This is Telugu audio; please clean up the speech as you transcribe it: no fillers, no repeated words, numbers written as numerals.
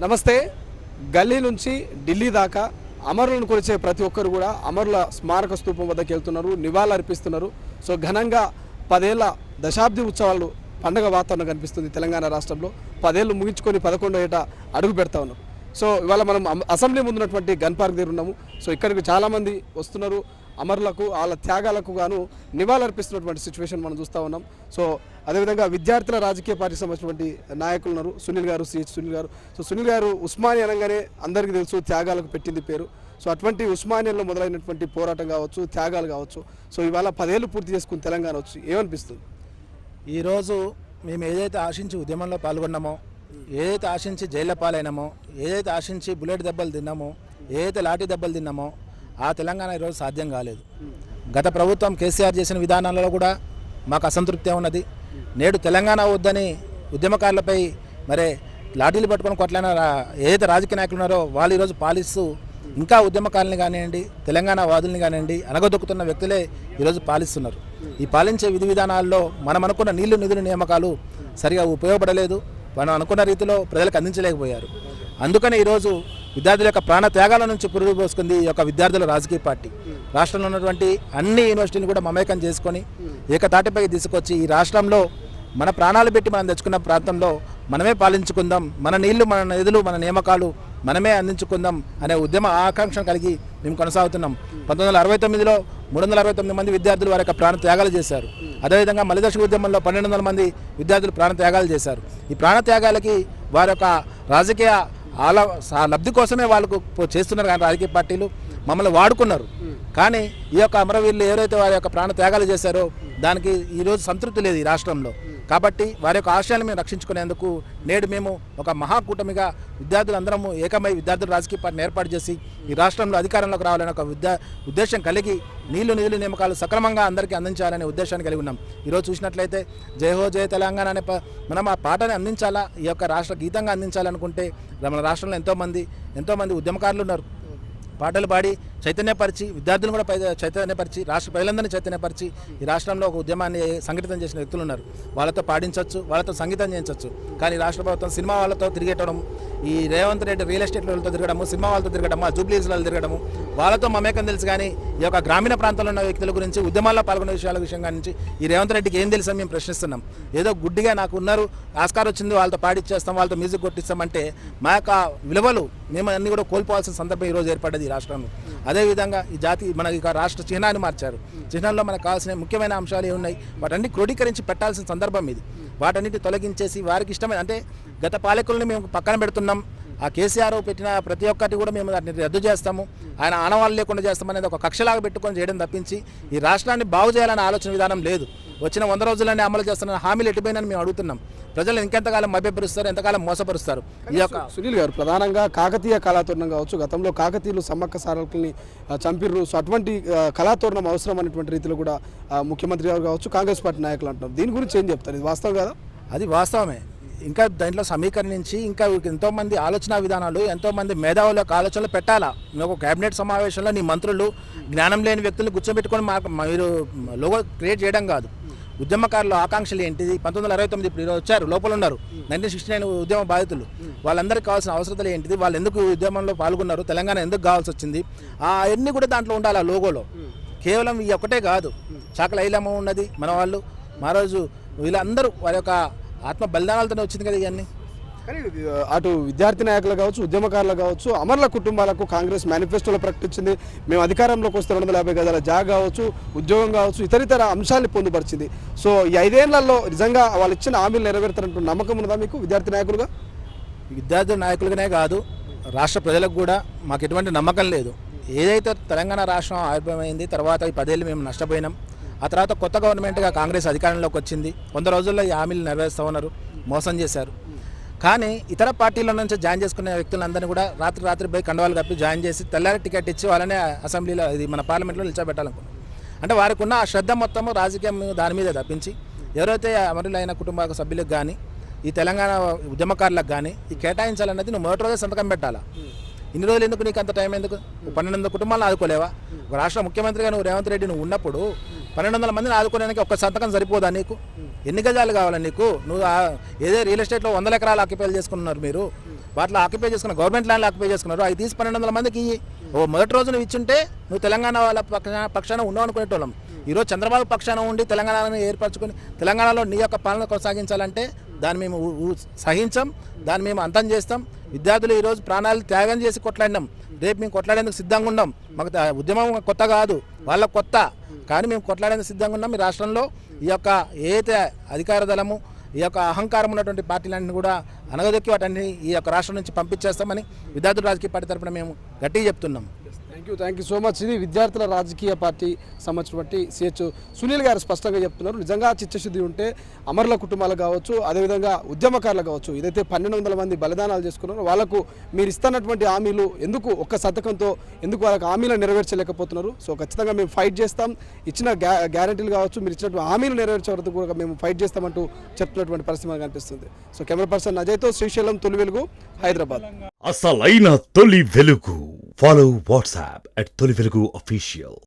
నమస్తే. గల్లీ నుంచి ఢిల్లీ దాకా అమరులను కొలిచే ప్రతి ఒక్కరు కూడా అమరుల స్మారక స్తూపం వద్దకు వెళ్తున్నారు, నివాళులు అర్పిస్తున్నారు. సో ఘనంగా 10 ఏళ్ల దశాబ్ది ఉత్సవాలు పండగ వాతావరణం కనిపిస్తుంది తెలంగాణ రాష్ట్రంలో. 10 ఏళ్ళు ముగించుకొని 11వ ఏట అడుగు పెడతా ఉన్నారు. సో ఇవాళ మనం అసెంబ్లీ ముందున్నటువంటి గన్ పార్క్ దగ్గర ఉన్నాము. సో ఇక్కడికి చాలామంది వస్తున్నారు. అమరులకు వాళ్ళ త్యాగాలకు గాను నివాళులర్పిస్తున్నటువంటి సిచ్యువేషన్ మనం చూస్తూ ఉన్నాం. సో అదేవిధంగా విద్యార్థుల రాజకీయ పార్టీకి సంబంధించినటువంటి నాయకులు ఉన్నారు. సునీల్ గారు, సిహెచ్ సునీల్ గారు. సో సునీల్ గారు ఉస్మానియా అనగానే అందరికీ తెలుసు, త్యాగాలకు పెట్టింది పేరు. సో అటువంటి ఉస్మానియాలో మొదలైనటువంటి పోరాటం కావచ్చు, త్యాగాలు కావచ్చు. సో ఇవాళ 10 ఏళ్ళు పూర్తి చేసుకుని తెలంగాణ వచ్చి ఏమనిపిస్తుంది? ఈరోజు మేము ఏదైతే ఆశించి ఉద్యమంలో పాల్గొన్నామో, ఏదైతే ఆశించి జైళ్ళ పాలైనామో, ఏదైతే ఆశించి బుల్లెట్ దెబ్బలు తిన్నామో, ఏదైతే లాఠీ దెబ్బలు తిన్నామో ఆ తెలంగాణ ఈరోజు సాధ్యం కాలేదు. గత ప్రభుత్వం కేసీఆర్ చేసిన విధానాలలో కూడా మాకు అసంతృప్తి ఉన్నది. నేడు తెలంగాణ వద్దని ఉద్యమకారులపై మరి లాఠీలు పట్టుకొని కొట్లాడిన ఏదైతే రాజకీయ నాయకులు ఉన్నారో వాళ్ళు ఈరోజు పాలిస్తూ ఇంకా ఉద్యమకారులని కానివ్వండి, తెలంగాణ వాదుల్ని కానివ్వండి అనగదొక్కుతున్న వ్యక్తులే ఈరోజు పాలిస్తున్నారు. ఈ పాలించే విధి విధానాల్లో మనం అనుకున్న నీళ్లు నిధుల నియామకాలు సరిగా ఉపయోగపడలేదు. మనం అనుకున్న రీతిలో ప్రజలకు అందించలేకపోయారు. అందుకని ఈరోజు విద్యార్థుల యొక్క ప్రాణ త్యాగాల నుంచి పురుగు పోసుకుంది ఈ యొక్క విద్యార్థుల రాజకీయ పార్టీ. రాష్ట్రంలో ఉన్నటువంటి అన్ని యూనివర్సిటీలు కూడా మమేకం చేసుకొని ఏకతాటిపైకి తీసుకొచ్చి ఈ రాష్ట్రంలో మన ప్రాణాలు పెట్టి మనం తెచ్చుకున్న ప్రాంతంలో మనమే పాలించుకుందాం, మన నీళ్లు, మన నిధులు, మన నియామకాలు మనమే అందించుకుందాం అనే ఉద్యమ ఆకాంక్ష కలిగి మేము కొనసాగుతున్నాం. 1969లో 369 మంది విద్యార్థులు వారి యొక్క ప్రాణ త్యాగాలు చేశారు. అదేవిధంగా మలిదశ ఉద్యమంలో 1200 మంది విద్యార్థులు ప్రాణ త్యాగాలు చేశారు. ఈ ప్రాణ త్యాగాలకి వారి యొక్క రాజకీయ లబ్ధి కోసమే వాళ్ళకు చేస్తున్నారు. కానీ రాజకీయ పార్టీలు మమ్మల్ని వాడుకున్నారు. కానీ ఈ యొక్క అమరవీరులు ఎవరైతే వారి యొక్క ప్రాణ త్యాగాలు చేశారో దానికి ఈరోజు సంతృప్తి లేదు ఈ రాష్ట్రంలో. కాబట్టి వారి యొక్క ఆశయాలను మేము రక్షించుకునేందుకు నేడు మేము ఒక మహాకూటమిగా విద్యార్థులందరము ఏకమై విద్యార్థుల రాజకీయ పార్టీని ఏర్పాటు చేసి ఈ రాష్ట్రంలో అధికారంలోకి రావాలని ఒక ఉద్దేశం కలిగి నీళ్లు నిధుల నియామకాలు సక్రమంగా అందరికీ అందించాలనే ఉద్దేశాన్ని కలిగి ఉన్నాం. ఈరోజు చూసినట్లయితే జై హో జయ తెలంగాణ అనే మనం ఆ పాటని అందించాలా, ఈ యొక్క రాష్ట్ర గీతంగా అందించాలనుకుంటే మన రాష్ట్రంలో ఎంతోమంది ఉద్యమకారులు ఉన్నారు. పాటలు పాడి చైతన్యపరిచి విద్యార్థులను కూడా చైతన్యపరిచి రాష్ట్ర ప్రజలందరినీ చైతన్యపరిచి ఈ రాష్ట్రంలో ఒక ఉద్యమాన్ని సంఘటితం చేసిన వ్యక్తులు ఉన్నారు. వాళ్ళతో పాడించవచ్చు, వాళ్ళతో సంగీతం చేయించవచ్చు. కానీ రాష్ట్ర ప్రభుత్వం సినిమా వాళ్ళతో తిరిగేయడం, ఈ రేవంత్ రెడ్డి రియల్ ఎస్టేట్ వాళ్ళతో తిరగడము, సినిమా వాళ్ళతో తిరగడము, జూబ్లీహిల్స్లో తిరగడము, వాళ్ళతో మమేకం తెలుసు. కానీ ఈ యొక్క గ్రామీణ ప్రాంతంలో ఉన్న వ్యక్తుల గురించి, ఉద్యమాల్లో పాల్గొనే విషయం నుంచి ఈ రేవంత్ రెడ్డికి ఏం తెలుసని మేము ప్రశ్నిస్తున్నాం. ఏదో గుడ్డిగా నాకు ఉన్నారు, ఆస్కార్ వచ్చింది, వాళ్ళతో పాడిచ్చేస్తాం, వాళ్ళతో మ్యూజిక్ కొట్టిస్తామంటే మా యొక్క విలువలు మేము అన్ని కూడా కోల్పోవాల్సిన సందర్భం ఈరోజు ఏర్పడ్డది ఈ రాష్ట్రంలో. అదేవిధంగా ఈ జాతి మన ఇక రాష్ట్ర చిహ్నాన్ని మార్చారు. చిహ్నంలో మనకు కావాల్సిన ముఖ్యమైన అంశాలు ఏమున్నాయి వాటన్ని క్రోడీకరించి పెట్టాల్సిన సందర్భం ఇది. వాటన్నిటి తొలగించేసి వారికి ఇష్టమైన అంటే గత పాలకుల్ని మేము పక్కన పెడుతున్నాం. ఆ కేసీఆర్ పెట్టిన ప్రతి ఒక్కటి కూడా మేము దాన్ని రద్దు చేస్తాము, ఆయన ఆనవాళ్ళు లేకుండా చేస్తామనేది ఒక కక్షలాగా పెట్టుకొని చేయడం తప్పించి ఈ రాష్ట్రాన్ని బాగు చేయాలనే ఆలోచన విధానం లేదు. వచ్చిన 100 రోజులనే అమలు చేస్తున్న హామీలు ఎటుపోయినని మేము అడుగుతున్నాం. ప్రజలు ఇంకెంతకాలం మభ్యపరుస్తారు, ఎంతకాలం మోసపరుస్తారు? ఈ యొక్క సునీల్ గారు ప్రధానంగా కాకతీయ కళాతోరణం కావచ్చు, గతంలో కాకతీయులు సమ్మక్క సారకుల్ని చంపిర్రు. సో అటువంటి కళాతోరణం అవసరం అనేటువంటి రీతిలో కూడా ముఖ్యమంత్రి గారు కావచ్చు, కాంగ్రెస్ పార్టీ నాయకులు అంటున్నారు. దీని గురించి ఏం చెప్తారు? ఇది వాస్తవం కదా? అది వాస్తవమే. ఇంకా దాంట్లో సమీకరించి ఇంకా ఎంతోమంది ఆలోచన విధానాలు, ఎంతోమంది మేధావుల యొక్క ఆలోచనలు పెట్టాలా. ఒక కేబినెట్ సమావేశంలో నీ మంత్రులు జ్ఞానం లేని వ్యక్తులు కూర్చోబెట్టుకొని మీరు లోగో క్రియేట్ చేయడం కాదు. ఉద్యమకారుల ఆకాంక్షలు ఏంటిది? 1969 ఇప్పుడు ఈరోజు వచ్చారు, లోపల ఉన్నారు 1969 ఉద్యమ బాధితులు. వాళ్ళందరికీ కావాల్సిన అవసరాలు ఏంటిది? వాళ్ళు ఎందుకు ఉద్యమంలో పాల్గొన్నారు? తెలంగాణ ఎందుకు కావాల్సి వచ్చింది? అవన్నీ కూడా దాంట్లో ఉండాలి ఆ లోగోలో. కేవలం ఈ ఒక్కటే కాదు, చాకల ఐలమ్మ ఉన్నది, మన వాళ్ళు మా రోజు వీళ్ళందరూ వారి యొక్క ఆత్మ బలిదానాలతోనే వచ్చింది కదా ఇవన్నీ. కానీ అటు విద్యార్థి నాయకులు కావచ్చు, ఉద్యమకారులు కావచ్చు, అమరుల కుటుంబాలకు కాంగ్రెస్ మేనిఫెస్టోలో ప్రకటించింది. మేము అధికారంలోకి వస్తే 250 గజాల జాగా కావచ్చు, ఉద్యోగం కావచ్చు, ఇతర అంశాన్ని పొందుపరిచింది. సో ఈ 5 ఏళ్లలో నిజంగా వాళ్ళు ఇచ్చిన హామీలు నెరవేరుతారంటూ నమ్మకం ఉన్నదా మీకు విద్యార్థి నాయకులుగా? విద్యార్థి నాయకులుగానే కాదు, రాష్ట్ర ప్రజలకు కూడా మాకు ఎటువంటి నమ్మకం లేదు. ఏదైతే తెలంగాణ రాష్ట్రం ఆవిర్భావమైంది తర్వాత ఈ 10 ఏళ్ళు మేము నష్టపోయినాం. ఆ తర్వాత కొత్త గవర్నమెంట్గా కాంగ్రెస్ అధికారంలోకి వచ్చింది. 100 రోజుల్లో ఈ హామీలు నెరవేరుస్తూ ఉన్నారు, మోసం చేశారు. కానీ ఇతర పార్టీల నుంచి జాయిన్ చేసుకునే వ్యక్తులందరినీ కూడా రాత్రి పోయి కండవాలు కప్పి జాయిన్ చేసి తెల్లారి టికెట్ ఇచ్చి వాళ్ళనే అసెంబ్లీలో ఇది మన పార్లమెంట్లో నిలిచోబెట్టాలనుకున్నాం. అంటే వారికి ఉన్న ఆ శ్రద్ధ మొత్తము రాజకీయం దాని మీదే తప్పించి ఎవరైతే అమరులైన కుటుంబ సభ్యులకు కానీ ఈ తెలంగాణ ఉద్యమకారులకు కానీ ఈ కేటాయించాలన్నది నువ్వు మొదటి రోజే సంతకం పెట్టాలా. ఇన్ని రోజులు ఎందుకు, నీకు అంత టైం ఎందుకు? 1200 కుటుంబాలను ఆదుకోలేవా? ఒక రాష్ట్ర ముఖ్యమంత్రిగా నువ్వు రేవంత్ రెడ్డి నువ్వు ఉన్నప్పుడు 1200 మందిని ఆదుకోవడానికి ఒక్క సంతకం సరిపోదా నీకు? ఎన్ని గజాలు కావాలి నీకు? నువ్వు ఏదో రియల్ ఎస్టేట్లో 100 ఎకరాలు ఆక్యుపై చేసుకున్నారు మీరు. వాటిలో ఆక్యుపై చేసుకున్నారు, గవర్నమెంట్ ల్యాండ్లో ఆక్యుపై చేసుకున్నారు. అవి తీసి 1200 మందికి ఇయ్యి. మొదటి రోజు నువ్వు ఇచ్చుంటే నువ్వు తెలంగాణ వాళ్ళ పక్షాన ఉన్నావు అనుకునేటోళ్ళం. ఈరోజు చంద్రబాబు పక్షాన ఉండి తెలంగాణను ఏర్పరచుకొని తెలంగాణలో నీ యొక్క పాలన కొనసాగించాలంటే దాన్ని మేము సహించాం, దాన్ని మేము అంతం చేస్తాం. విద్యార్థులు ఈరోజు ప్రాణాలు త్యాగం చేసి కొట్లాడినాం. రేపు మేము కొట్లాడేందుకు సిద్ధంగా ఉన్నాం. మాకు ఉద్యమం కొత్త కాదు, వాళ్ళకు కొత్త, కానీ మేము కొట్లాడేందుకు సిద్ధంగా ఉన్నాం. ఈ రాష్ట్రంలో ఈ యొక్క ఏదైతే అధికార దళము, ఈ యొక్క అహంకారం ఉన్నటువంటి పార్టీలన్నీ కూడా అనగదొక్కి వాటిని ఈ యొక్క రాష్ట్రం నుంచి పంపించేస్తామని విద్యార్థుల రాజకీయ పార్టీ తరఫున మేము గట్టిగా చెప్తున్నాం. Thank you so much. ఇది విద్యార్థుల రాజకీయ పార్టీ సంబంధించినటువంటి సిహెచ్ సునీల్ గారు స్పష్టంగా చెప్తున్నారు. నిజంగా చిత్తశుద్ధి ఉంటే అమరుల కుటుంబాలకు కావచ్చు, అదేవిధంగా ఉద్యమకారులకు కావచ్చు, ఏదైతే 1200 మంది బలిదానాలు చేసుకున్నారో వాళ్ళకు మీరు ఇస్తున్నటువంటి హామీలు ఎందుకు ఒక్క సంతకంతో ఎందుకు వాళ్ళకి హామీలు నెరవేర్చలేకపోతున్నారు? సో ఖచ్చితంగా మేము ఫైట్ చేస్తాం, ఇచ్చిన గ్యారెంటీలు కావచ్చు, మీరు ఇచ్చినటువంటి హామీలు నెరవేర్చే వరకు కూడా మేము ఫైట్ చేస్తామంటూ చెప్తున్నటువంటి పరిస్థితి మనకు కనిపిస్తుంది. సో కెమెరా పర్సన్ అజయ్తో శ్రీశైలం, తొలి వెలుగు, హైదరాబాద్. అసలైన తొలి వెలుగు. ఫాలో వాట్సాప్ @తొలి వెలుగు official.